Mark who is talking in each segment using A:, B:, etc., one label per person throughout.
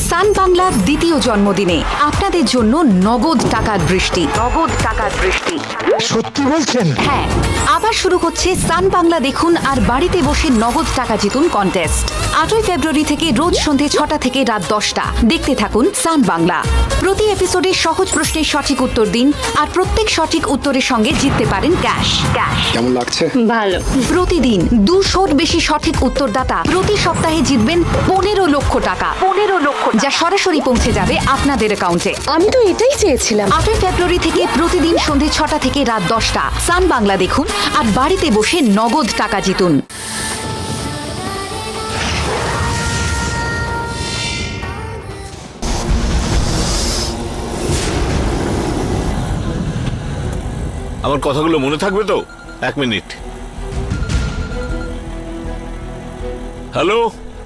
A: সান বাংলার দ্বিতীয় জন্মদিনে আপনাদের জন্য নগদ টাকার বৃষ্টি।
B: সত্যি বলছেন?
A: হ্যাঁ, আবার শুরু হচ্ছে সান বাংলা দেখুন আর বাড়িতে বসে নগদ টাকা জিতুন কন্টেস্ট। 8ই ফেব্রুয়ারি থেকে রোজ সন্ধে 6টা থেকে রাত 10টা দেখতে থাকুন সান বাংলা। প্রতি এপিসোডে সহজ প্রশ্নের সঠিক উত্তর দিন আর প্রত্যেক সঠিক উত্তরের সঙ্গে জিততে পারেন ক্যাশ।
B: কেমন লাগছে?
C: ভালো।
A: প্রতিদিন 200-র বেশি সঠিক উত্তরদাতা প্রতি সপ্তাহে জিতবেন 15 লক্ষ টাকা, যা সরাসরি পৌঁছে যাবে আপনাদের অ্যাকাউন্টে।
C: আমি তো এটাই চেয়েছিলাম।
A: 8ই ফেব্রুয়ারি থেকে প্রতিদিন সন্ধে 6টা থেকে রাত 10টা সান বাংলা দেখুন আর বাড়িতে বসে নগদ টাকা জিতুন।
D: আমার কথাগুলো মনে থাকবে তো? 1 মিনিট। হ্যালো,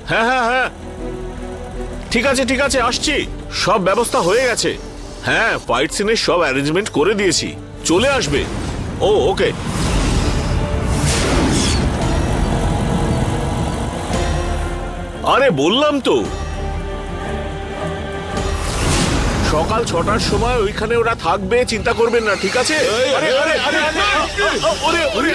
D: হ্যাঁ হ্যাঁ হ্যাঁ, ঠিক আছে আসছি, সব ব্যবস্থা হয়ে গেছে। হ্যাঁ, ফাইট সিনের সব অ্যারেঞ্জমেন্ট করে দিয়েছি, চলে আসবে। ও ওকে। আরে বললাম তো, সকাল 6টার সময় ওইখানে ওরা থাকবে, চিন্তা করবেন না, ঠিক আছে? আরে আরে আরে ওরে ওরে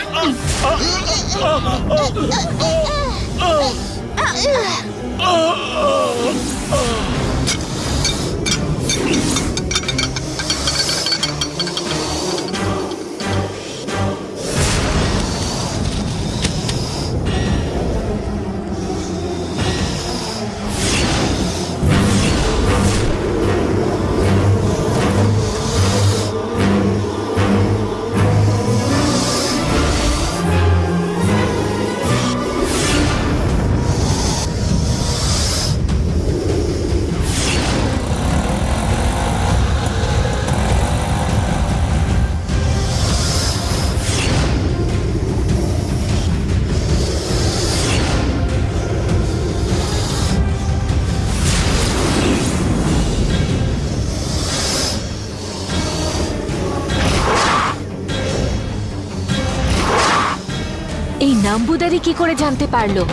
C: এই নাম্বুদারি কি করে জানতে পারলো?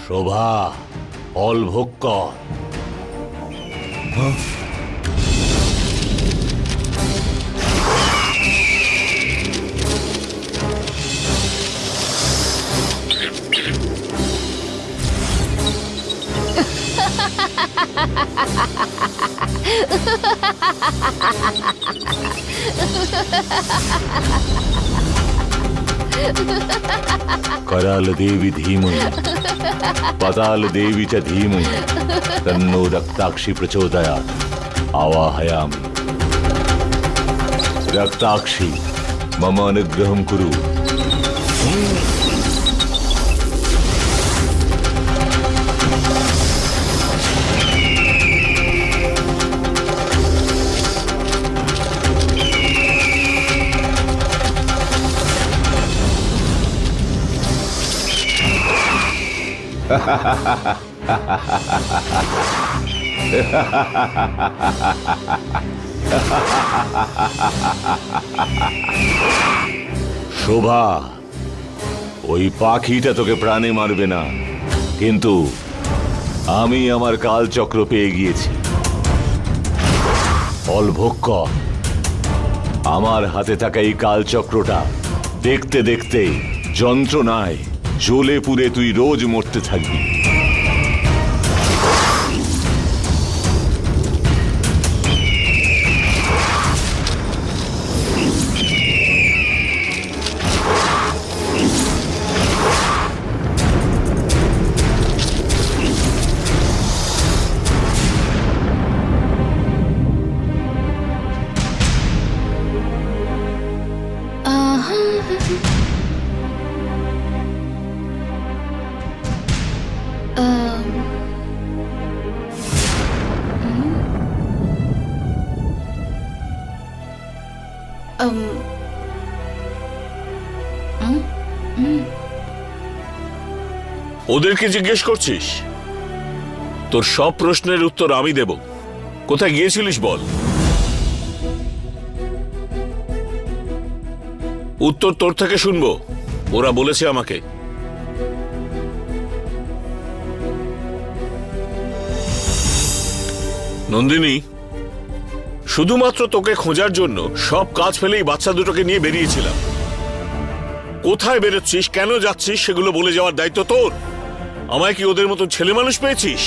D: শোভা, ফল ভোগ কর। कराल देवी धीमहि पताल देवी च धीमहि तन्नो रक्ताक्षी प्रचोदयात्। आवाहयामि। रक्ताक्षी मम अनुग्रहं कुरु। শোভা, ওই পাখিটা তোকে প্রাণে মারবে না, কিন্তু আমি আমার কালচক্র পেয়ে গিয়েছি। ফল ভোগ কর। আমার হাতে থাকা এই কালচক্রটা দেখতে দেখতে যন্ত্রণায় জ্বলে পুড়ে তুই রোজ মরতে থাকবি। ওদেরকে জিজ্ঞেস করছিস? তোর সব প্রশ্নের উত্তর আমি দেব। কোথায় গিয়েছিলিস বল। উত্তর তোর থেকে শুনবো। ওরা বলেছে আমাকে। নন্দিনী, শুধুমাত্র তোকে খোঁজার জন্য সব কাজ ফেলেই বাচ্চা দুটোকে নিয়ে বেরিয়েছিলাম। কোথায় বেরোচ্ছিস, কেন যাচ্ছিস, সেগুলো বলে যাওয়ার দায়িত্ব তোর। আমায় কি ওদের মতো ছেলে মানুষ পেয়েছিস?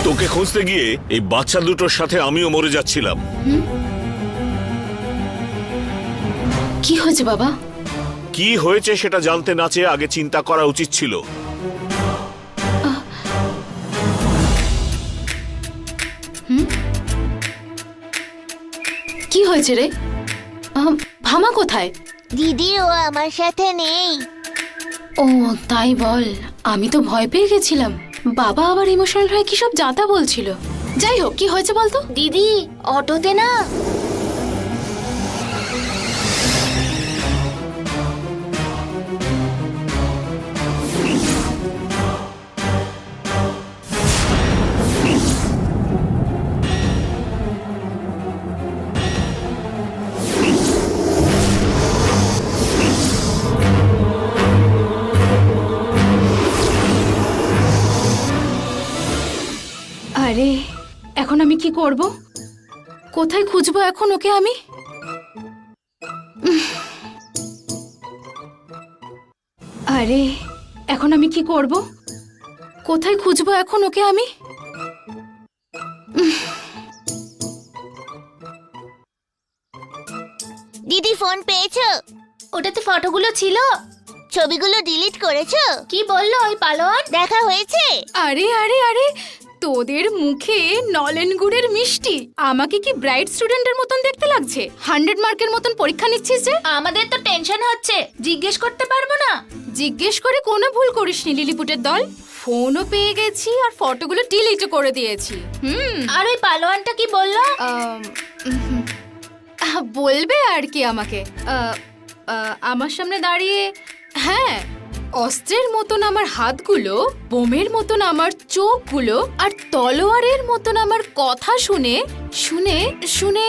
D: তোকে খুঁজতে গিয়ে এই বাচ্চা দুটোর সাথে আমিও মরে যাচ্ছিলাম।
B: কি হয়েছে বাবা?
D: কি হয়েছে সেটা জানতে না চেয়ে আগে চিন্তা করা উচিত ছিল।
B: কি হয়েছে রে? ভামা কোথায়?
E: দিদি, ও আমার সাথে নেই।
B: ও তাই বল, আমি তো ভয় পেয়ে গেছিলাম। বাবা আবার ইমোশনাল হয়ে কি সব যাতা বলছিল। যাই হোক, কি হয়েছে বলতো?
E: দিদি, অটোতে না
B: আরে এখন আমি কি করব? কোথায় খুঁজবো এখন ওকে আমি? আরে এখন আমি কি করব? কোথায় খুঁজবো এখন ওকে আমি?
E: দিদি, ফোন পেয়েছো?
C: ওটাতে ফটোগুলো ছিল।
E: ছবিগুলো ডিলিট করেছো?
C: কি বললো ওই পালোয়ান?
E: দেখা হয়েছে?
B: আরে আরে আরে, তোদের মুখে নলেন গুড়ের মিষ্টি। আমাকে কি ব্রাইট স্টুডেন্টের মতন দেখতে লাগছে? 100 মার্কের মতন পরীক্ষা নিচ্ছিস যে?
C: আমাদের তো টেনশন হচ্ছে, জিজ্ঞেস করতে পারবো না?
B: জিজ্ঞেস করে কোনো ভুল করিসনি লিলিপুটের দল। ফোনও পেয়ে গেছি আর ফটোগুলো ডিলিটও করে দিয়েছি।
C: আর ওই পালোয়ানটা কি বললো?
B: বলবে আর কি আমাকে? আমার সামনে দাঁড়িয়ে, হ্যাঁ, অস্ত্রের মতন আমার হাতগুলো, বোমের মতন আমার চোখগুলো, আর তলোয়ারের মতন আমার কথা শুনে শুনে শুনে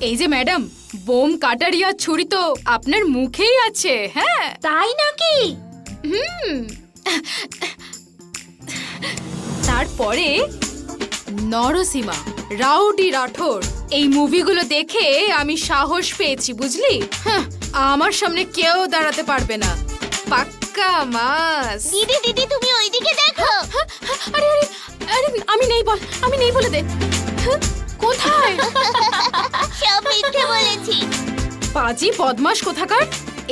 B: এই যে ম্যাডাম, বোম, কাটারি আর ছুরি তো আপনার মুখেই আছে। হ্যাঁ
C: তাই নাকি?
B: তারপরে নরসীমা, রাউডি রাঠোর, এই মুভিগুলো দেখে আমি সাহস পেয়েছি, বুঝলি? আমার সামনে কেউ দাঁড়াতে পারবে না, পাক্কা মাস।
E: দিদি দিদি, তুমি ওইদিকে দেখো।
B: আরে আরে আরে, আমি নেই বল, আমি নেই বলে দে। কোথায়?
E: সব মিথ্যে বলেছি।
B: পাজি বদমাস কোথাকার।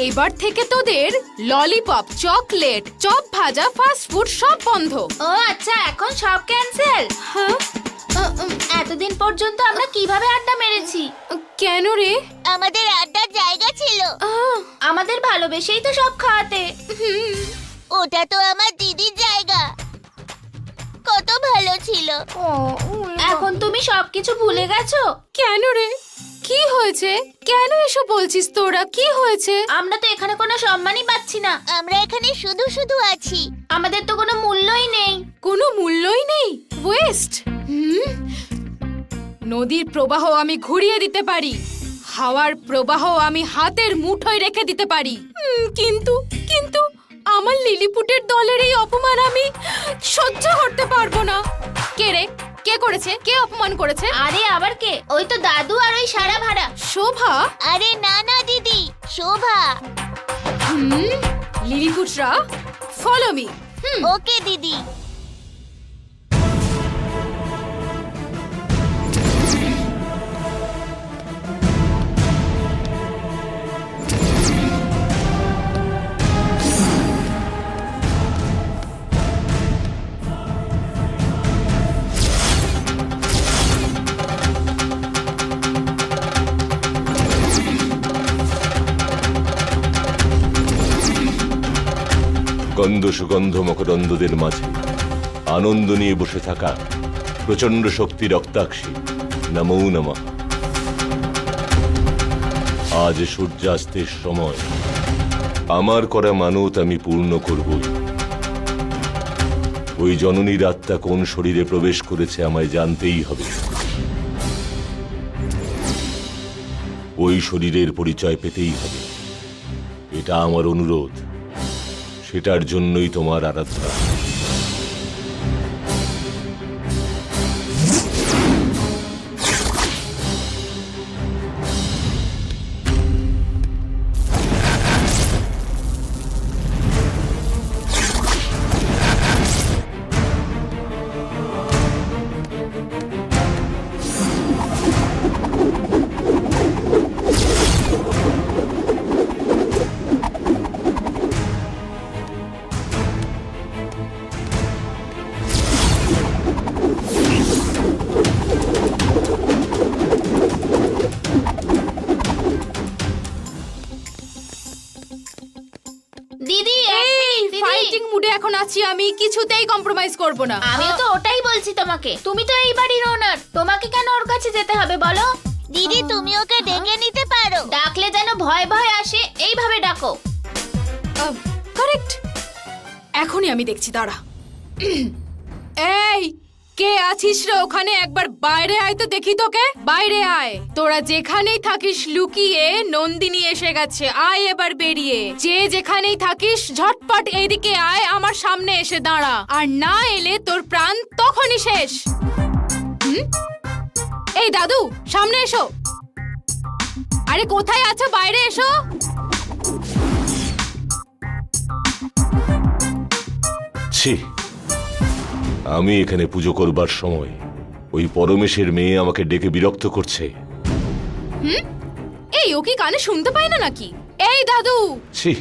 B: এবার থেকে তোদের ললিপপ, চকলেট, চপ ভাজা, ফাস্ট ফুড সব বন্ধ।
C: ও আচ্ছা, এখন সব ক্যান্সেল।
B: হ্যাঁ,
C: এতদিন পর্যন্ত আমরা কিভাবে আড্ডা মেরেছি?
B: কেন রে?
E: আমাদের আড্ডার জায়গা ছিল।
C: আমাদের ভালোবেসেই তো সব খাওয়াতে।
E: ওটা তো আমার দিদির জায়গা। কত ভালো ছিল।
C: এখন তুমি সবকিছু ভুলে গেছো?
B: কেন রে? কি হয়েছে? কেন এসব বলছিস তোরা? কি হয়েছে?
C: আমরা তো এখানে কোনো সম্মানই পাচ্ছি না।
E: আমরা এখানে শুধু শুধু আছি।
C: আমাদের তো কোনো মূল্যই নেই।
B: কোনো মূল্যই নেই? ওয়েস্ট। নদীর প্রবাহ আমি ঘুরিয়ে দিতে পারি, হাওয়ার প্রবাহ আমি হাতের মুঠোয় রেখে দিতে পারি, কিন্তু কিন্তু আমার লিলিপুটের দলের এই অপমান আমি সহ্য করতে পারবো না। কে রে? কে করেছে? কে অপমান করেছে?
C: আরে আবার কে? ওই তো দাদু আর ওই সারা ভাড়া।
B: শোভা?
E: আরে না না দিদি, শোভা।
B: লিলিপুটরা, ফলো মি।
E: ওকে দিদি।
F: গন্ধ সুগন্ধ মকরন্দদের মাঝে আনন্দ নিয়ে বসে থাকা প্রচন্ড শক্তি রক্তাক্ষী, নমো নমঃ। আজ সূর্যাস্তের সময় আমার করা মানত আমি পূর্ণ করবই। ওই জননীর আত্মা কোন শরীরে প্রবেশ করেছে আমায় জানতেই হবে। ওই শরীরের পরিচয় পেতেই হবে। এটা আমার অনুরোধ, সেটার জন্যই তোমার আরাধনা।
E: দিদি
B: ফাইটিং মুডে এখন আছি আমি, কিছুতেই কম্প্রোমাইজ করব না।
G: আমিও তো ওটাই বলছি তোমাকে, তুমি তো এই বাড়ির ওনার, তোমাকে কেন ওর কাছে যেতে হবে বলো?
E: দিদি তুমি ওকে ডেকে নিতে পারো।
G: ডাকলে যেন ভয় ভয় আসে, এইভাবে ডাকো।
B: কারেক্ট, এখনই আমি দেখছি, দাঁড়া। এই কে আছিস রে ওখানে? একবার বাইরে আয় তো দেখি তোকে। বাইরে আয়, তোরা যেখানেই থাকিস লুকিয়ে, নন্দিনী এসে গেছে। আয় এবার বেরিয়ে, যে যেখানেই থাকিস ঝটপট এইদিকে আয়, আমার সামনে এসে দাঁড়া। আর না এলে তোর প্রাণ তখনই শেষ। এই দাদু, সামনে এসো। আরে কোথায় আছো? বাইরে এসো।
F: ছি, আমি এখানে পুজো করবার সময় ওই পরমেশের মেয়ে আমাকে ডেকে বিরক্ত করছে।
B: এই ও কি কানে শুনতে পায় না নাকি? এই দাদু।
F: ছি,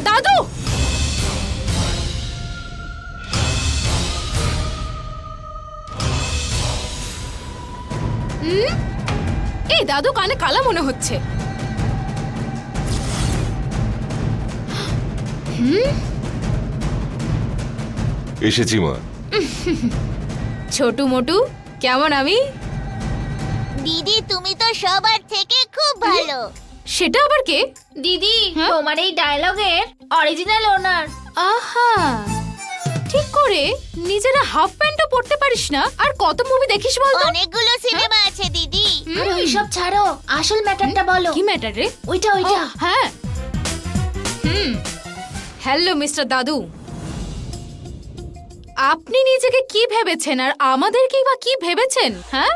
B: দাদু, এই দাদু কানে কালা মনে হচ্ছে।
F: এসেছি মা।
B: ছোটু মোটু, কেমন আমি?
E: দিদি তুমি তো সবার থেকে খুব ভালো।
B: সেটা আবার কে?
G: দিদি,
B: হ্যাঁ?
G: তোমার এই ডায়লগের অরিজিনাল ওনার।
B: আহা, ঠিক করে নিজেরা হাফ প্যান্টও পরতে পারিস না? আর কত মুভি দেখিস বলতো?
E: অনেকগুলো সিনেমা আছে দিদি।
G: আর ওইসব ছাড়ো, আসল ম্যাটারটা বলো।
B: কি ম্যাটার রে?
G: ওইটা ওইটা।
B: ও, হ্যাঁ। হ্যালো মিস্টার দাদু, আপনি নিজেকে কি ভেবেছেন আর আমাদেরকে বা কি ভেবেছেন? হ্যাঁ,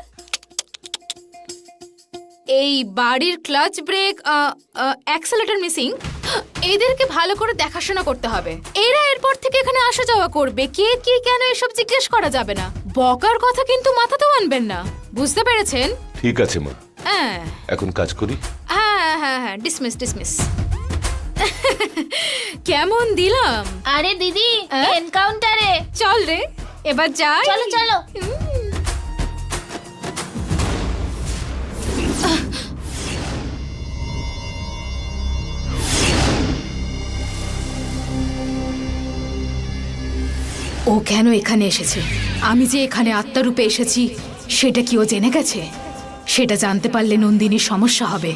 B: এই বাড়ির ক্লাচ ব্রেক, অ্যাক্সেলেটর মিসিং, এদেরকে ভালো করে দেখাশোনা করতে হবে। এরা এরপর থেকে এখানে আসা যাওয়া করবে, কে কি কেন এসব জিজ্ঞেস করা যাবে না। বকার কথা কিন্তু মাথাতেও আনবেন না, বুঝতে পেরেছেন?
F: ঠিক আছে মা,
B: হ্যাঁ
F: এখন কাজ করি।
B: হ্যাঁ হ্যাঁ হ্যাঁ, ডিসমিস ডিসমিস। কেমন দিলাম?
G: আরে দিদি,
B: হ্যাঁ?
G: এনকাউন্টারে।
B: চল রে, এবার যাই।
G: চলো চলো।
B: ও কেন এখানে এসেছে? আমি যে এখানে আত্মারূপে এসেছি সেটা কি ও জেনে গেছে? সেটা জানতে পারলে নন্দিনীর সমস্যা হবে।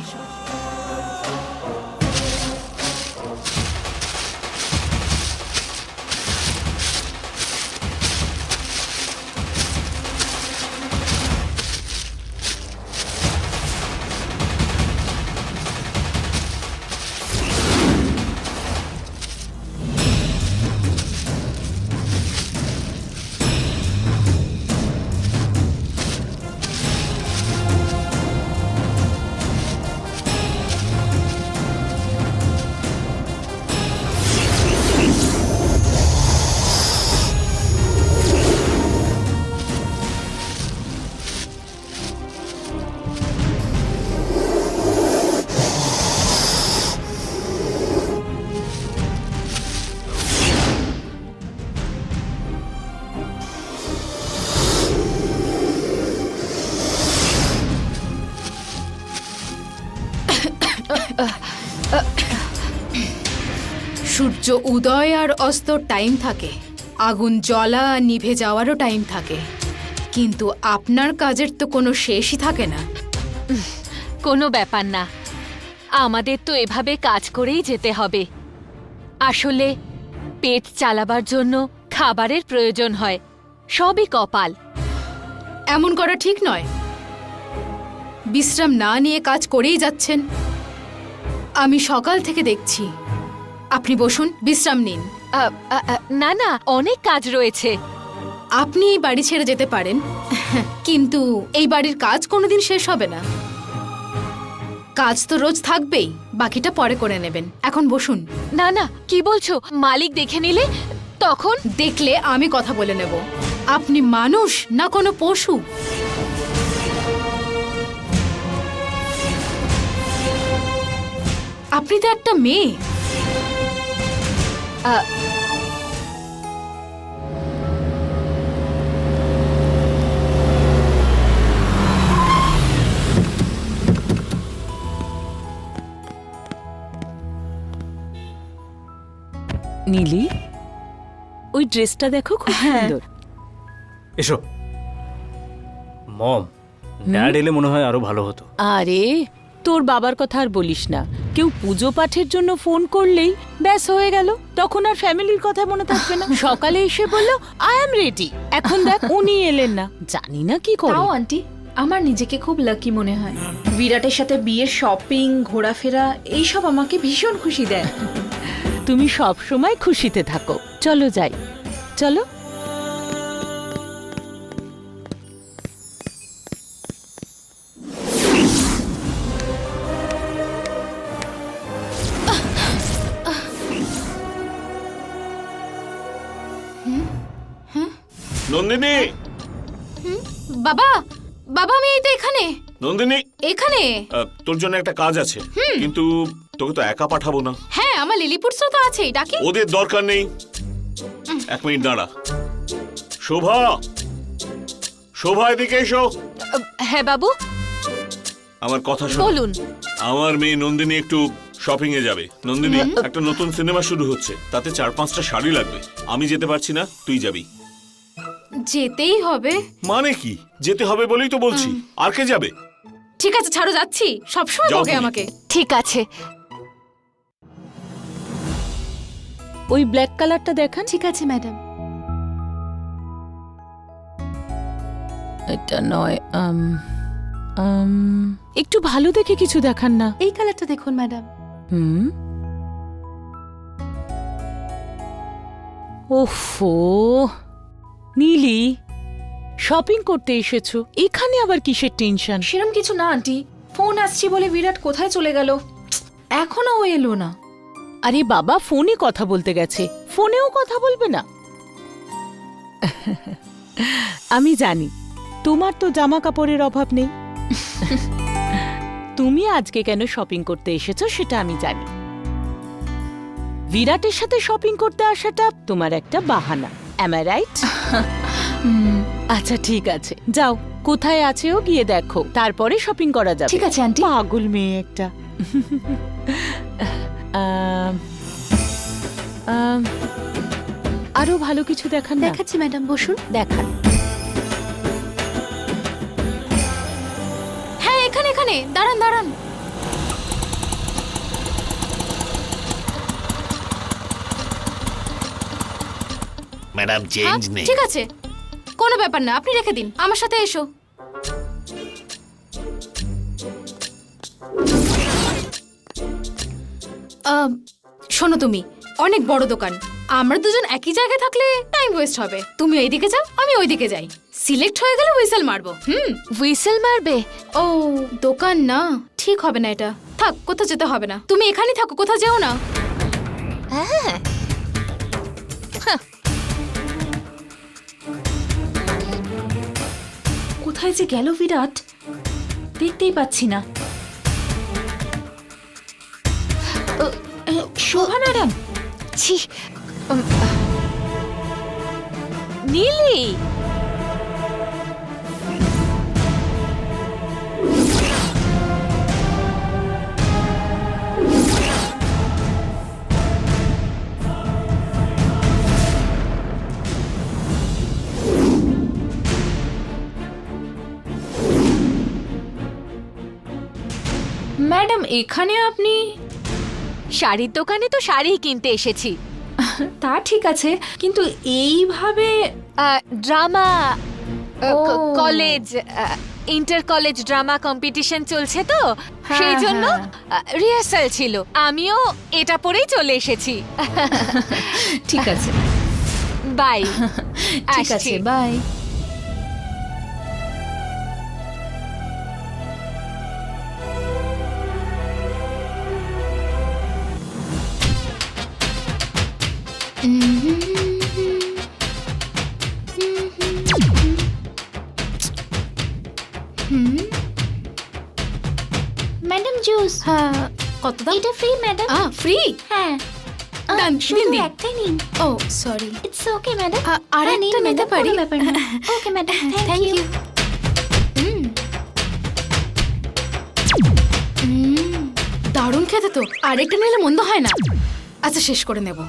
B: সূর্য উদয় আর অস্তর টাইম থাকে, আগুন জ্বলা আর নিভে যাওয়ারও টাইম থাকে। কিন্তু আপনার কাজের তো কোনো শেষই থাকে না।
C: কোনো ব্যাপার না, আমাদের তো এভাবে কাজ করেই যেতে হবে। আসলে পেট চালাবার জন্য খাবারের প্রয়োজন হয়, সবই কপাল।
B: এমন করা ঠিক নয়। বিশ্রাম না নিয়ে কাজ করেই যাচ্ছেন। আমি সকাল থেকে দেখছি। আপনি বসুন, বিশ্রাম নিন।
C: না না, অনেক কাজ রয়েছে।
B: আপনি এই বাড়ি ছেড়ে যেতে পারেন, কিন্তু এই বাড়ির কাজ কোনোদিন শেষ হবে না। কাজ তো রোজ থাকবেই, বাকিটা পরে করে নেবেন। এখন বসুন।
C: না না, কি বলছো? মালিক দেখে নিলে তখন?
B: দেখলে আমি কথা বলে নেব। আপনি মানুষ না কোনো পশু? আপনি তো একটা মেয়ে।
H: নীলি, ওই ড্রেসটা দেখো, খুব সুন্দর।
I: এসো। মম, ড্যাড এলে মনে হয় আরো ভালো হতো।
H: আরে তোর বাবার কথা আর বলিস না, কেউ পুজো পাঠের জন্য ফোন করলেই ব্যাস হয়ে গেল, তখন আর ফ্যামিলির কথা মনে থাকবে না। সকালে এসে বললো আই এম রেডি, এখন দেখ উনি এলেন না, জানি না কি করে।
J: তাও আন্টি, আমার নিজেকে খুব লাকি মনে হয়। বিরাটের সাথে বিয়ের শপিং, ঘোরাফেরা এইসব আমাকে ভীষণ খুশি দেয়।
H: তুমি সব সময় খুশিতে থাকো। চলো যাই, চলো।
D: নন্দিনী,
B: বাবা, বাবা আমি এই তো এখানে।
D: নন্দিনী,
B: এখানে?
D: তোর জন্য একটা কাজ আছে, কিন্তু তোকে তো একা পাঠাবো না।
B: হ্যাঁ, আমার লিলিপুটস তো আছেই, ডাকি?
D: ওদের দরকার নেই। 1 মিনিট দাঁড়া। শোভা, শোভা এদিকে এসো।
C: হ্যাঁ বাবু,
D: আমার কথা শোনো।
C: বলুন।
D: আমার মেয়ে নন্দিনী একটু শপিং এ যাবে। নন্দিনী, একটা নতুন সিনেমা শুরু হচ্ছে, তাতে 4-5টা শাড়ি লাগবে। আমি যেতে পারছি না, তুই যাবি।
B: যেতেই হবে?
D: মানে কি যেতে হবে বলেই তো বলছি, আর কে যাবে?
B: ঠিক আছে, ছাড়ো, যাচ্ছি। সবসময়
D: যাও
B: বকে
D: তুমি।
B: আমাকে।
C: ঠিক আছে।
H: ওই ব্ল্যাক কালারটা দেখান।
J: ঠিক আছে ম্যাডাম।
H: এটা নয়, একটু ভালো দেখে কিছু দেখান না।
J: এই কালারটা দেখুন ম্যাডাম।
H: হুম। ওফো নীলি, শপিং করতে এসেছো, এখানে আবার কিসের টেনশন?
J: সেরম কিছু না আন্টি, ফোন আসছি বলে বিরাট কোথায় চলে গেল, এখনো ও এলো না।
H: আরে বাবা, ফোনে কথা বলতে গেছে, ফোনেও কথা বলবে না? আমি জানি তোমার তো জামা কাপড়ের অভাব নেই। তুমি আজকে কেন শপিং করতে এসেছো সেটা আমি জানি। বিরাটের সাথে শপিং করতে আসাটা তোমার একটা বাহানা, am I right? আচ্ছা ঠিক আছে, যাও, কোথায় আছে ও গিয়ে দেখো, তারপরে শপিং করা যাবে।
J: ঠিক আছে আন্টি।
H: পাগল মেয়ে একটা। আরো ভালো কিছু দেখান না।
J: দেখাচ্ছি ম্যাডাম, বসুন।
H: দেখান।
B: হ্যাঁ, এখানে এখানে, দাঁড়ান দাঁড়ান।
K: ম্যাডাম চেঞ্জ নেই।
B: ঠিক আছে, কোনো ব্যাপার না, আপনি রেখে দিন। আমার সাথে এসো। শোনো, তুমি অনেক বড় দোকান, আমরা দুজন একই জায়গায় থাকলে টাইম ওয়েস্ট হবে। তুমি এইদিকে যাও, আমি ওইদিকে যাই। সিলেক্ট হয়ে গেলে হুইসেল মারবো।
C: হুইসেল মারবে?
B: ও, দোকান না, ঠিক হবে না এটা। থাক, কোথাও যেতে হবে না, তুমি এখানেই থাকো, কোথাও যেও না।
C: হ্যাঁ।
J: কোথায় যে গেল বিরাট, দেখতেই পাচ্ছি না। শোভা ম্যাডাম।
C: ছি, নীলি,
J: ম্যাডাম এখানে আপনি?
C: শাড়ির দোকানে তো শাড়ি কিনতে এসেছি।
J: তা ঠিক আছে, কিন্তু এইভাবে
C: ড্রামা
J: ও।
C: College inter college drama competition চলছে তো,
J: হ্যাঁ,
C: সেই জন্য
J: হ্যাঁ।
C: রিহার্সাল ছিল। আমিও এটা পরেই চলে এসেছি।
J: ঠিক আছে,
C: বাই।
J: ঠিক আছে, বাই।
G: Madam juice.
B: হ্যাঁ, কত দাম?
G: এটা ফ্রি ম্যাডাম।
B: ফ্রি?
G: হ্যাঁ।
B: ডান,
G: শুধু
B: দিন।
G: একটাই নিন।
B: Oh sorry.
G: It's okay madam.
B: আর একটা নিতে পারি?
G: Okay madam,
B: thank
G: thank
B: you.
G: You.
B: দারুণ খেতে তো, আরেকটা নিলে মন্দ হয় না। আচ্ছা, শেষ করে নেব।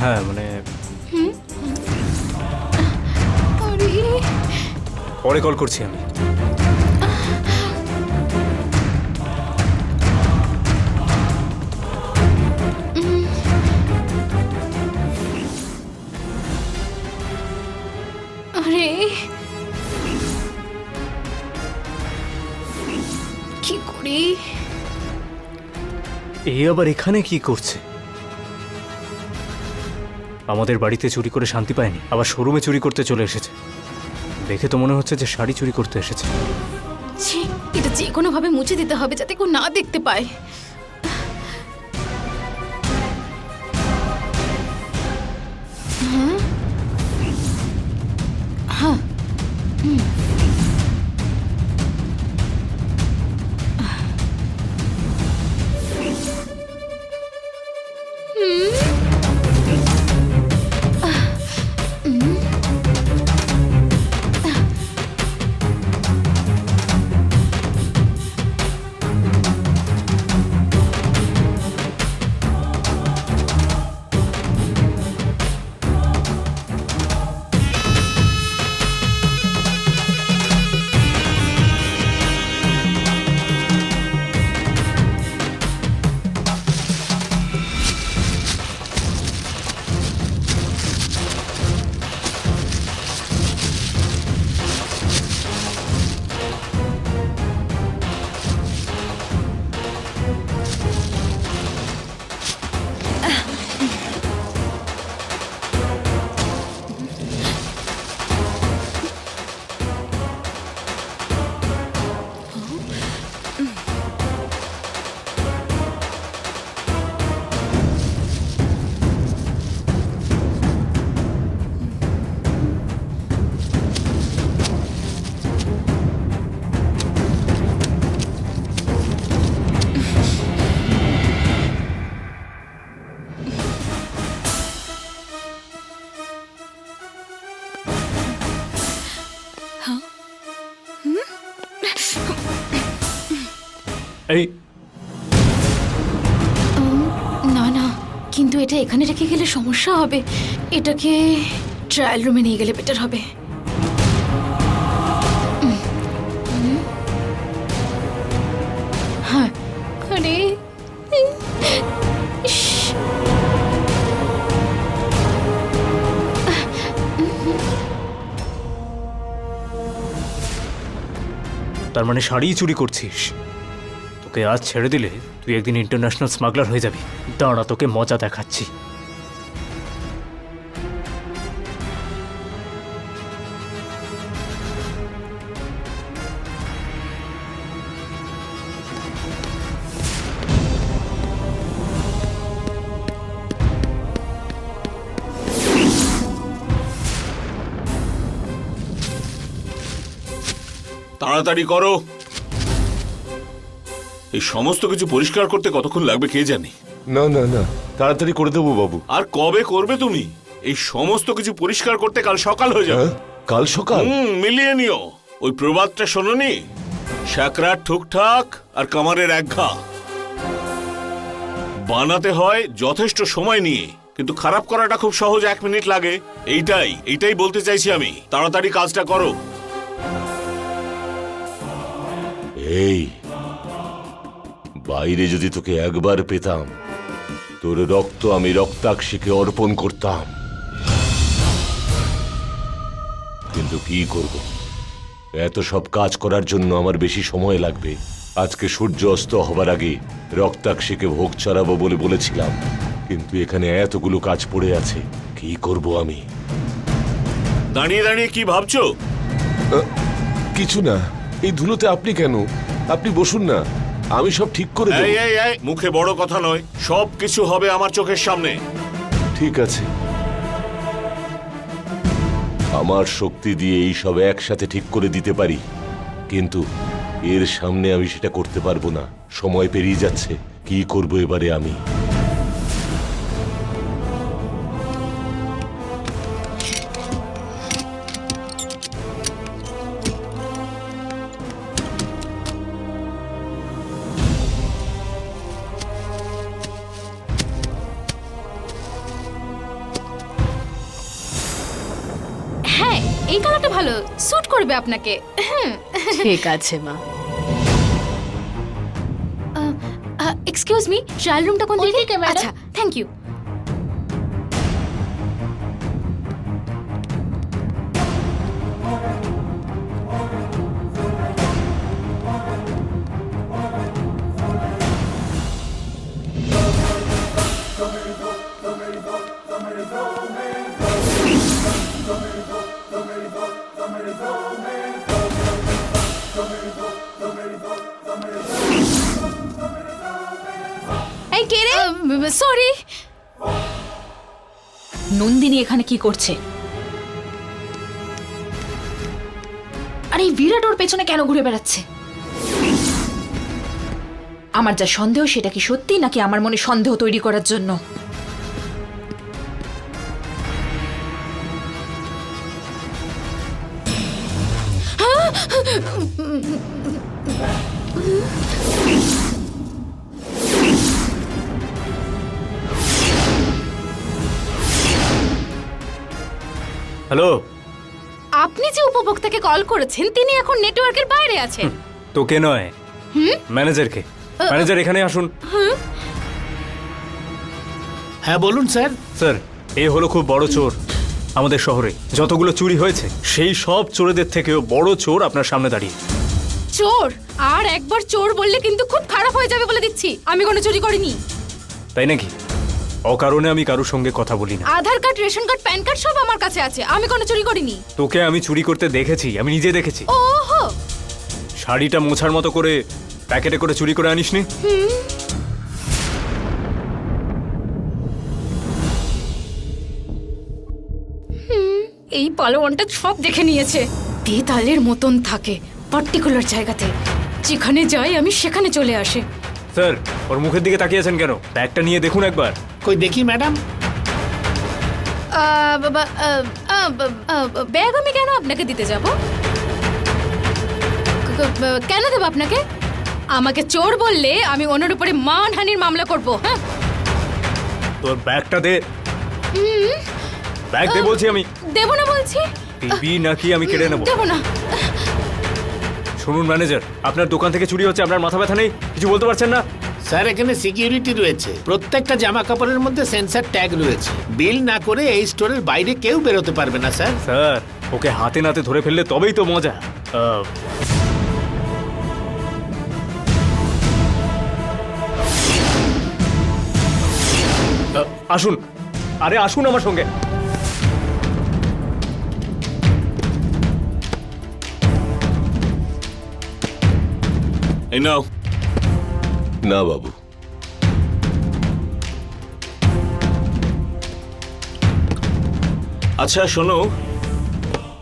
I: হ্যাঁ মানে পরে কল করছি আমি।
B: আরে কি করি?
I: এ আবার এখানে কি করছে? আমাদের বাড়িতে চুরি করে শান্তি পায়নি, আবার শোরুমে চুরি করতে চলে এসেছে। দেখে তো মনে হচ্ছে যে শাড়ি চুরি করতে এসেছে।
B: ছি, এটা যে কোনো ভাবে মুছে দিতে হবে যাতে কেউ না দেখতে পায়। হ্যাঁ? হ্যাঁ।
I: এই
B: না না, কিন্তু এটা এখানে রেখে গেলে সমস্যা হবে। এটাকে ট্রায়াল রুমে নিয়ে গেলে বেটার হবে। হ্যাঁ, আরে ইস।
I: তার মানে শাড়িই চুরি করছিস? তোকে আজ ছেড়ে দিলে তুই একদিন ইন্টারন্যাশনাল স্মাগলার হয়ে যাবি। দাঁড়া, তোকে মজা দেখাচ্ছি।
D: তাড়াতাড়ি করো। এই সমস্ত কিছু পরিষ্কার করতে কতক্ষণ লাগবে কে জানে।
F: না না না, তাড়াতাড়ি করে দেবো বাবু।
D: আর কবে করবে তুমি? এই সমস্ত কিছু পরিষ্কার করতে কাল সকাল হয়ে যাবে।
F: হ্যাঁ, কাল সকাল?
D: মিলিয়ে নিও। ওই প্রবাদটা শোনোনি? শাকরার ঠুকঠাক আর কামারের একঘা। বানাতে হয় যথেষ্ট সময় নিয়ে, কিন্তু খারাপ করাটা খুব সহজ, 1 মিনিট লাগে। এইটাই বলতে চাইছি আমি। তাড়াতাড়ি কাজটা করো।
F: এই বাইরে যদি তোকে একবার পেতাম, তোর রক্ত আমি রক্তাক্ষীকে অর্পণ করতাম, কিন্তু কি করব, এত সব কাজ করার জন্য আমার বেশি সময় লাগবে। আজকে সূর্য অস্ত হবার আগে রক্তাক্ষীকে ভোগ চড়াবো বলে বলেছিলাম, কিন্তু এখানে এতগুলো কাজ পড়ে আছে, কি করব আমি?
D: দাঁড়িয়ে দাঁড়িয়ে কি ভাবছো?
F: কিছু না। এই ধুলোতে আপনি কেন? আপনি বসুন না, আমি সব ঠিক করে দেব।
D: এই, মুখে বড় কথা নয়, সব কিছু হবে আমার চোখের সামনে।
F: ঠিক আছে, আমার শক্তি দিয়ে এই সব একসাথে ঠিক করে দিতে পারি, কিন্তু এর সামনে আমি সেটা করতে পারবো না। সময় পেরিয়ে যাচ্ছে, কি করব এবারে আমি?
B: হ্যাঁ, এই কালারটা ভালো স্যুট করবে আপনাকে।
H: ঠিক আছে মা।
B: এক্সকিউজ মি, ট্রায়াল রুমটা কোন দিকে?
G: ওইদিকে, ম্যাডাম।
B: আচ্ছা, থ্যাংক ইউ। এই কে রে? সরি।
J: নন্দিনী এখানে কি করছে? আর এই বিরাট ওর পেছনে কেন ঘুরে বেড়াচ্ছে? আমার যা সন্দেহ সেটা কি সত্যি, নাকি আমার মনে সন্দেহ তৈরি করার জন্য?
I: হ্যালো,
B: আপনি যে উপভোক্তাকে কল করেছেন তিনি এখন নেটওয়ার্কের বাইরে আছেন।
I: তোকে নয়, ম্যানেজারকে। ম্যানেজার এখানে আসুন।
K: হ্যাঁ বলুন স্যার।
I: স্যার, এ হলো খুব বড় চোর আমাদের শহরে। যতগুলো চুরি হয়েছে সেই সব চোরেদের থেকেও বড় চোর আপনার সামনে দাঁড়িয়ে।
B: চোর? আর একবার চোর বললে কিন্তু খুব খারাপ হয়ে যাবে বলে দিচ্ছি। আমি কোনো চুরি করিনি।
I: তাই নাকি? অকারণে আমি কারোর সঙ্গে কথা বলি না।
B: Aadhaar card, ration card, PAN card সব আমার কাছে আছে। আমি কোনো চুরি করিনি।
I: তোকে আমি চুরি করতে দেখেছি, আমি নিজে দেখেছি।
B: ওহো,
I: শাড়িটা মোছার মতো করে প্যাকেটে করে চুরি করে আনিসনি?
B: এই পালোয়ানটা সব দেখে নিয়েছে। তেতালের মতন থাকে পার্টিকুলার জায়গাতে, যেখানে যাই আমি সেখানে চলে আসে।
I: স্যার, ওর মুখের দিকে তাকিয়েছেন কেন? ব্যাগটা নিয়ে দেখুন একবার।
K: কই দেখি ম্যাডাম।
B: ব্যাগ আমি কেন আপনাকে দিতে যাব? কেন দেব আপনাকে? আমাকে চোর বললে আমি ওনার উপরে মানহানির মামলা করব। হ্যাঁ,
I: তোর ব্যাগটা দে। ব্যাগ দে বলছি আমি।
B: দেব না বলছি।
I: দিবি নাকি আমি কেড়ে নেব?
B: দেব না।
I: শুনুন ম্যানেজার, আপনার দোকান থেকে চুরি হচ্ছে, আপনার মাথা ব্যথা নেই? কিছু বলতে পারছেন না?
K: স্যার এখানে সিকিউরিটি রয়েছে, প্রত্যেকটা জামা কাপড়ের মধ্যে সেন্সর ট্যাগ রয়েছে। বিল না করে এই স্টোরের বাইরে কেউ বেরোতে পারবে না স্যার।
I: স্যার, ওকে হাতে নাতে ধরে ফেললে তবেই তো মজা। আসুন, আরে আসুন আমার সঙ্গে।
D: এই নাও।
F: না বাবু,
D: আচ্ছা শোনো,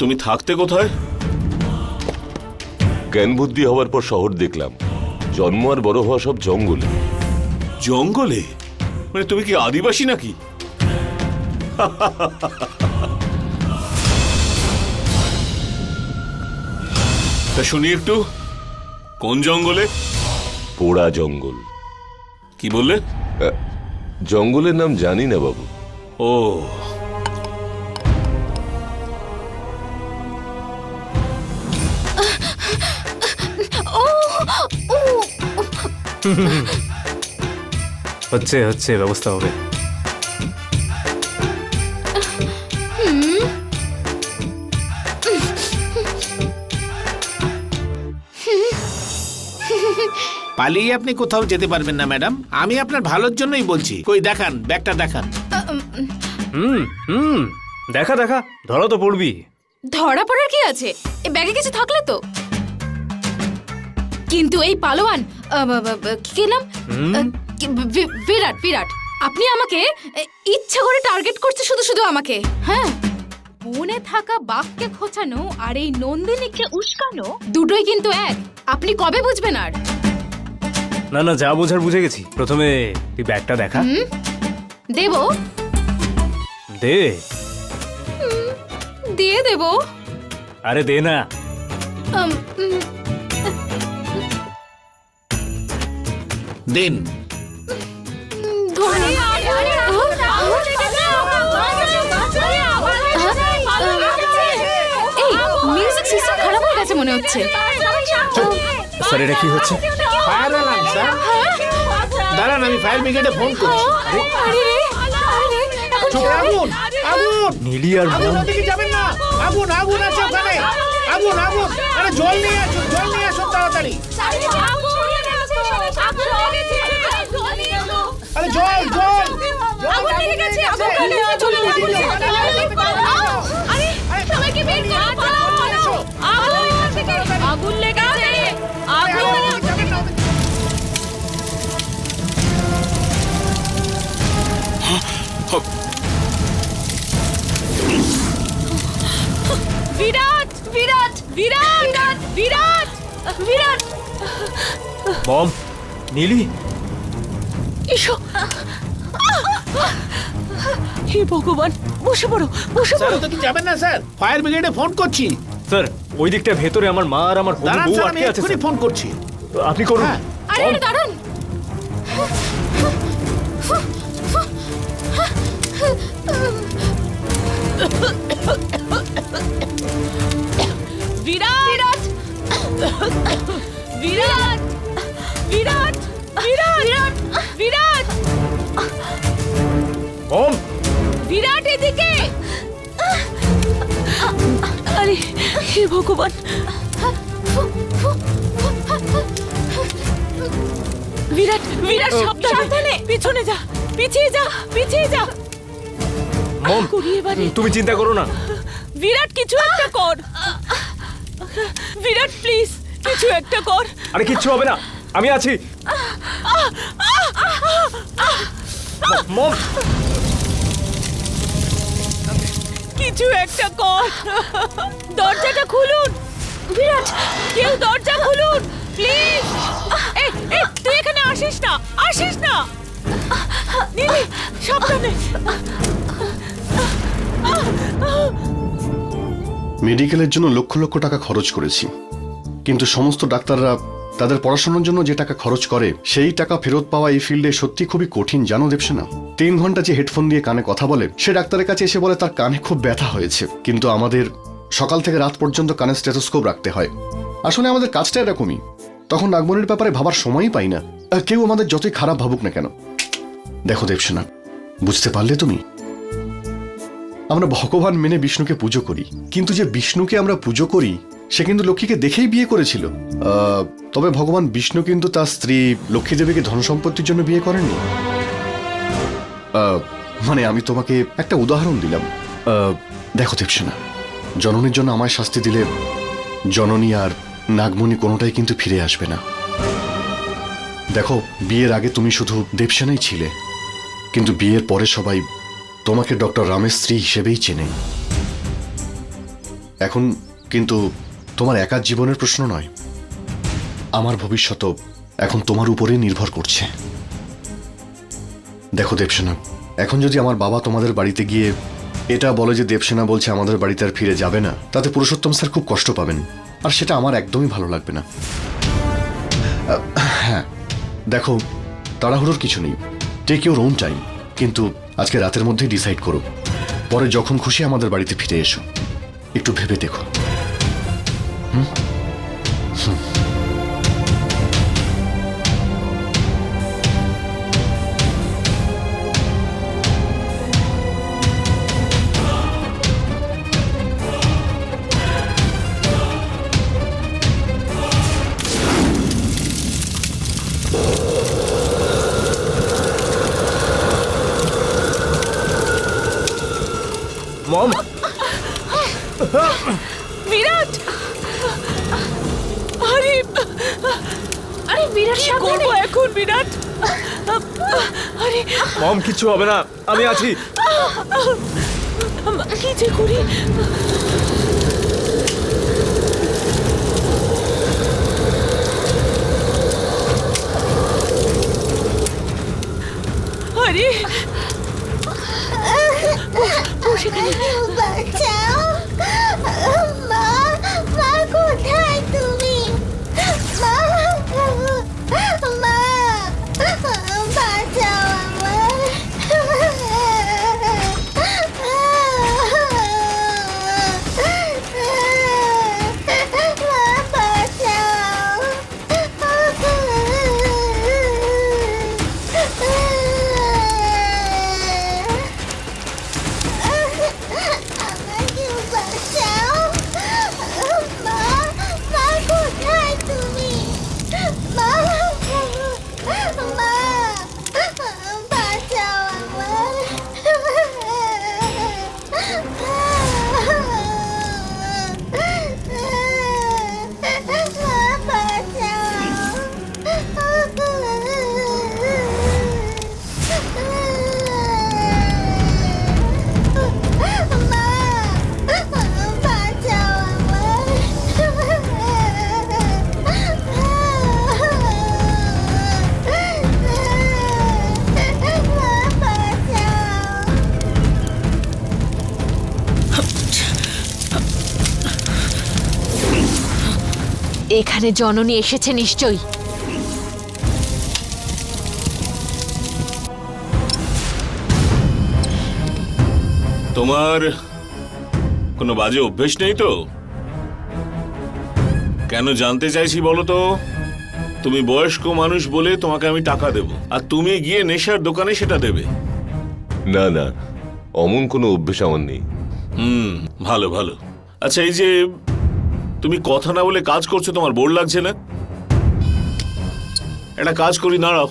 D: তুমি থাকতে কোথায়?
F: জ্ঞান বুদ্ধি হওয়ার পর শহর দেখলাম, জন্ম আর বড় হওয়া সব জঙ্গলে।
D: জঙ্গলে? মানে তুমি কি আদিবাসী নাকি? তা শুনি একটু, কোন জঙ্গলে?
F: পোড়া জঙ্গল।
D: কি বললে?
F: জঙ্গলের নাম জানি না বাবু।
D: ও,
I: হচ্ছে হচ্ছে, ব্যবস্থা হবে।
K: পালিয়ে আপনি কোথাও যেতে পারবেন না ম্যাডাম, আমি আপনার ভালোর জন্যই বলছি। কই দেখান, ব্যাগটা দেখান।
I: হুম, দেখা দেখা, ধরা তো পড়বি।
B: ধরা পড়ার কি আছে, এই ব্যাগে কিছু থাকলে তো। কিন্তু এই পালোয়ান, কি নাম, বিরাট বিরাট, আপনি আমাকে ইচ্ছা করে টার্গেট করছে, শুধু শুধু আমাকে। হ্যাঁ, বনে থাকা বাঘকে খোঁচানো আর এই নন্দিনীকে উস্কানো দুটোই কিন্তু এক। আপনি কবে বুঝবেন? আর
I: না না, যা বোঝার বুঝে গেছি। প্রথমে তুই ব্যাগটা দেখা।
B: দেব,
I: দে।
B: দিয়ে দেব।
I: আরে দে না।
K: দিন।
B: মিউজিক সিস্টেম খারাপ হয়ে গেছে মনে হচ্ছে।
I: স্যার, এটা কি হচ্ছে?
K: Fire alarm sir. দাঁড়ান, আমি ফায়ার ব্রিগেডে ফোন করছি। চুপ, আগুন আগুন।
I: নীলি আর
K: আগুন, ওদিকে যাবেন না। আগুন আগুন আছে ওখানে। আগুন আগুন। আরে জল নিয়ে আসুন, জল নিয়ে আসুন তাড়াতাড়ি। আরে জল জল।
B: আগুন লেগে গেছে, আগুন লেগে গেছে, চলে যাচ্ছে। আরে সবাইকে বের করো, পালাও পালাও। আগুন লেগে গেছে, আগুন। বিরাট বিরাট বিরাট বিরাট বিরাট।
I: বম, নীলি।
H: এসো। হে ভগবান, বসে পড়ো, বসে
K: স্যার,
H: পড়ো।
K: ওদিকে যাবেন না স্যার, ফায়ার ব্রিগেডে ফোন করছি।
I: স্যার, ওই দিকটা ভেতরে আমার মা আর আমার
K: দাঁড়ান
I: বউ
K: স্যার, আমি
I: আটকে আছে।
K: এক্ষুনি ফোন করছি।
I: স্যার, আপনি করুন।
K: হ্যাঁ।
B: আরে আরে দাঁড়ান।
H: বিরাট বিরাট বিরাট বিরাট বিরাট
I: বম।
H: বিরাট, এদিকে। আরে হে ভগবান। বিরাট বিরাট, সাবধানে, পিছনে যা, পিছিয়ে যা, পিছিয়ে যা।
I: মম,
H: করি এবারে।
I: তুমি চিন্তা করো না।
H: বিরাট, কিছু একটা কর। বিরাট প্লিজ, কিছু একটা কর।
I: আরে কিচ্ছু হবে না, আমি আছি। মম,
H: কিছু একটা কর। দরজাটা খুলুন। বিরাট, কেউ দরজা খুলুন প্লিজ। এই এই, তুই এখানে আসিস না, আসিস না। নীলি, সাবধানে।
L: মেডিকেলের জন্য লক্ষ লক্ষ টাকা খরচ করেছি, কিন্তু সমস্ত ডাক্তাররা তাদের পড়াশোনার জন্য যে টাকা খরচ করে সেই টাকা ফেরত পাওয়া এই ফিল্ডে সত্যি খুবই কঠিন, জানো দেবসেনা। 3 ঘন্টা যে হেডফোন দিয়ে কানে কথা বলে, সে ডাক্তারের কাছে এসে বলে তার কানে খুব ব্যথা হয়েছে, কিন্তু আমাদের সকাল থেকে রাত পর্যন্ত কানে স্টেথোস্কোপ রাখতে হয়। আসলে আমাদের কাজটা এরকমই, তখন নাগমণির ব্যাপারে ভাবার সময়ই পাই না, কেউ আমাদের যতই খারাপ ভাবুক না কেন। দেখো দেবসেনা, বুঝতে পারলে তুমি, আমরা ভগবান মেনে বিষ্ণুকে পুজো করি, কিন্তু যে বিষ্ণুকে আমরা পুজো করি সে কিন্তু লক্ষ্মীকে দেখেই বিয়ে করেছিল। তবে ভগবান বিষ্ণু কিন্তু তার স্ত্রী লক্ষ্মী দেবীকে ধন সম্পত্তির জন্য বিয়ে করেননি। মানে আমি তোমাকে একটা উদাহরণ দিলাম। দেখো দেবসেনা, জননীর জন্য আমায় শাস্তি দিলে জননী আর নাগমণি কোনোটাই কিন্তু ফিরে আসবে না। দেখো, বিয়ের আগে তুমি শুধু দেবসেনাই ছিলে, কিন্তু বিয়ের পরে সবাই তোমাকে ডক্টর রামের স্ত্রী হিসেবেই চেনে। এখন কিন্তু তোমার একার জীবনের প্রশ্ন নয়, আমার ভবিষ্যৎ এখন তোমার উপরেই নির্ভর করছে। দেখো দেবসেনা, এখন যদি আমার বাবা তোমাদের বাড়িতে গিয়ে এটা বলে যে দেবসেনা বলছে আমাদের বাড়িতে আর ফিরে যাবে না, তাতে পুরুষোত্তম স্যার খুব কষ্ট পাবেন, আর সেটা আমার একদমই ভালো লাগবে না। হ্যাঁ দেখো, তাড়াহুড়োর কিছু নেই, টেক ইউর ওন টাইম, কিন্তু আজকে রাতের মধ্যেই ডিসাইড করো। পরে যখন খুশি আমাদের বাড়িতে ফিরে এসো, একটু ভেবে দেখো।
I: মম,
H: বিরাট, আরে
J: আরে বিরাট,
H: কি করবো এখন বিরাট? আরে
I: মম, কিচ্ছু হবে না, আমি আছি।
H: কি যে করি? আরে
E: বাঁচাও, মা, মা কোথায় তুমি? মা, মা, বাঁচাও আমার। মা, বাঁচাও। আমাকে বাঁচাও। মা, মা কোথায় তুমি? মা, মা, বাঁচাও আমার। মা,
C: এখানে জননী এসেছে নিশ্চয়ই।
D: তোমার কোনো বাজে অভ্যেস নেই তো? কেন জানতে চাইছি বলো তো? তুমি বয়স্ক মানুষ বলে তোমাকে আমি টাকা দেব, আর তুমি গিয়ে নেশার দোকানে সেটা দেবে।
F: না না, অমন কোনো অভ্যেস আমার নেই।
D: ভালো ভালো। আচ্ছা, এই যে তুমি কথা না বলে কাজ করছো, তোমার বোর লাগছে না? একটা কাজ করি, দাঁড়াও,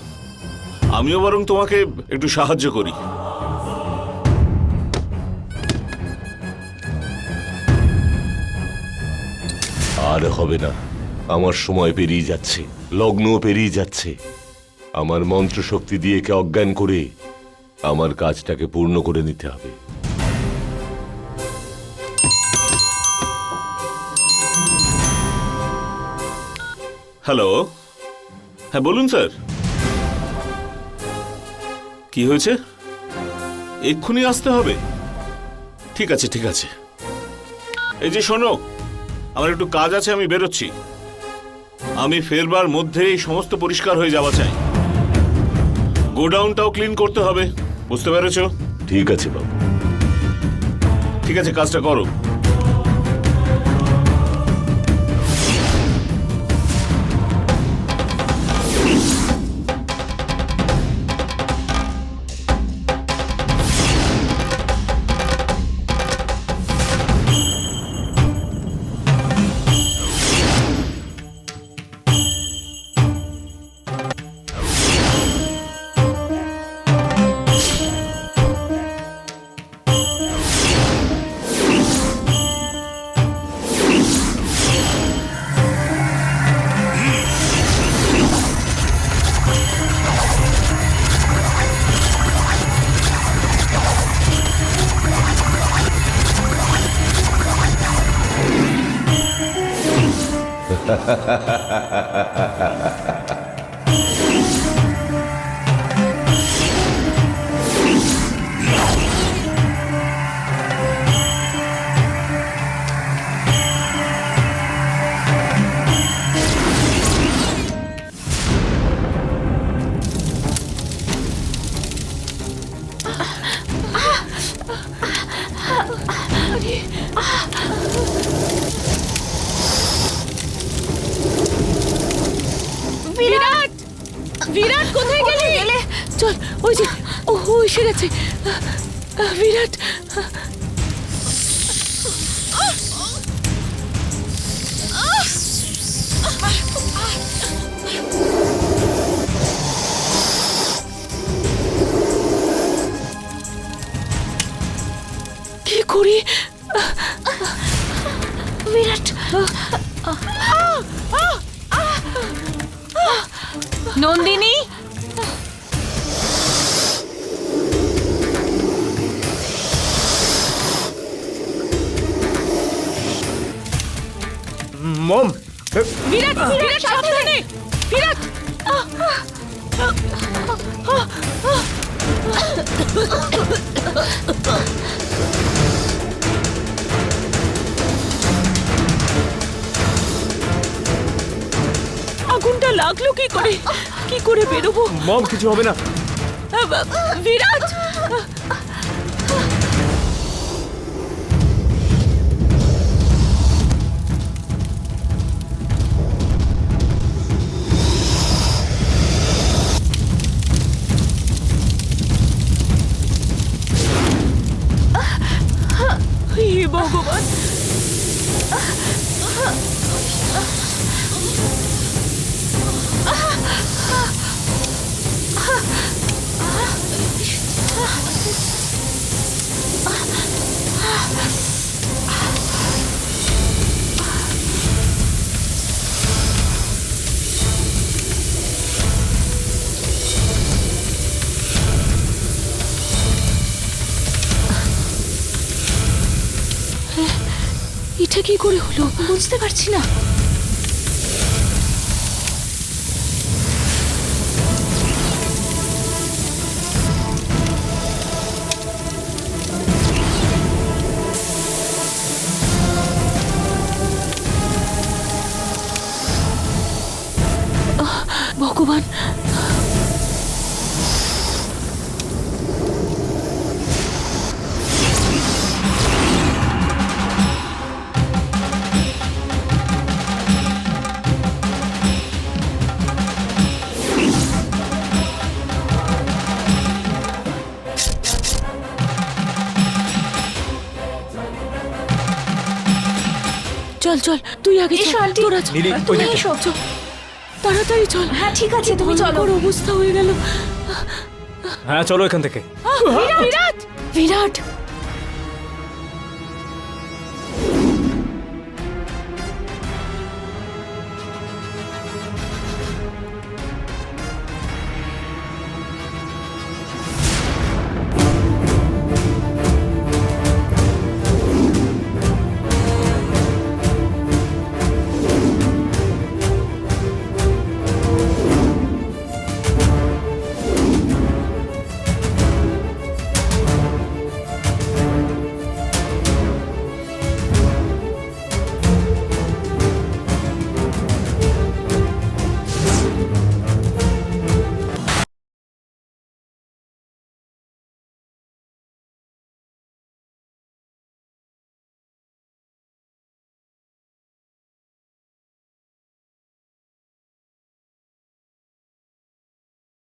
D: আমিও বরং তোমাকে একটু সাহায্য করি।
F: আর হবে না, আমার সময় পেরিয়ে যাচ্ছে, লগ্ন পেরিয়ে যাচ্ছে। আমার মন্ত্র শক্তি দিয়ে একে অজ্ঞান করে আমার কাজটাকে পূর্ণ করে নিতে হবে।
D: হ্যালো, হ্যাঁ বলুন স্যার, কি হয়েছে? এক্ষুনি আসতে হবে? ঠিক আছে ঠিক আছে। এই যে শোনো, আমার একটু কাজ আছে, আমি বেরোচ্ছি। আমি ফেরবার মধ্যে এই সমস্ত পরিষ্কার হয়ে যাওয়া চাই। গোডাউনটাও ক্লিন করতে হবে, বুঝতে পেরেছো?
F: ঠিক আছে বাবু।
D: ঠিক আছে, কাজটা করো।
H: বিরাট বিরাট কোথায় গেলে? চল, ওই যে ও এসে গেছে। বিরাট, কি করি? বিরাট,
C: নন্দিনী,
I: মম,
H: বিরাট, বিরাট সাবধানে, বিরাট। আগুনটা লাগলো কি করে? কি করে বেরোবো?
I: মম কিছু হবে না।
H: বিরাট, হে ভগবান, এটা কি করে হলো বুঝতে পারছি না। ভগবান, চল চল, তুই আগে
J: এসো,
H: চল,
J: আন্টি।
H: তোরা চল,
I: নীলি, ওই
H: তুমি
I: দিকে।
H: এসো, চল, তাড়াতাড়ি চল।
J: হ্যাঁ ঠিক আছে, তুমি চলো।
H: ভয়ঙ্কর অবস্থা হয়ে গেল।
I: হ্যাঁ চলো এখান থেকে।
H: বিরাট, বিরাট,